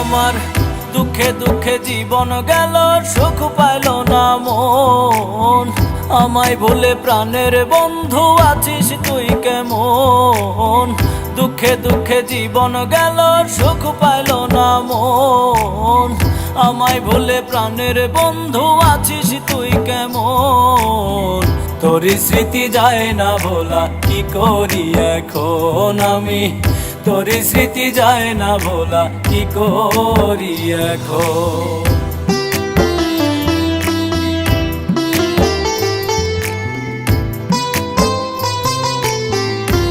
আমার দুঃখে দুঃখে জীবন গেল, সুখ পাইল না মন। আমায় ভুলে প্রাণের বন্ধু আছিস তুই কেমন? দুঃখে দুঃখে জীবন গেল, সুখ পাইল না মন। আমায় ভুলে প্রাণের বন্ধু আছিস তুই কেমন? তোর স্মৃতি যায় না ভোলা, কি করি এখন আমি? তোর স্মৃতি যায় না ভোলা, কি করি এখন?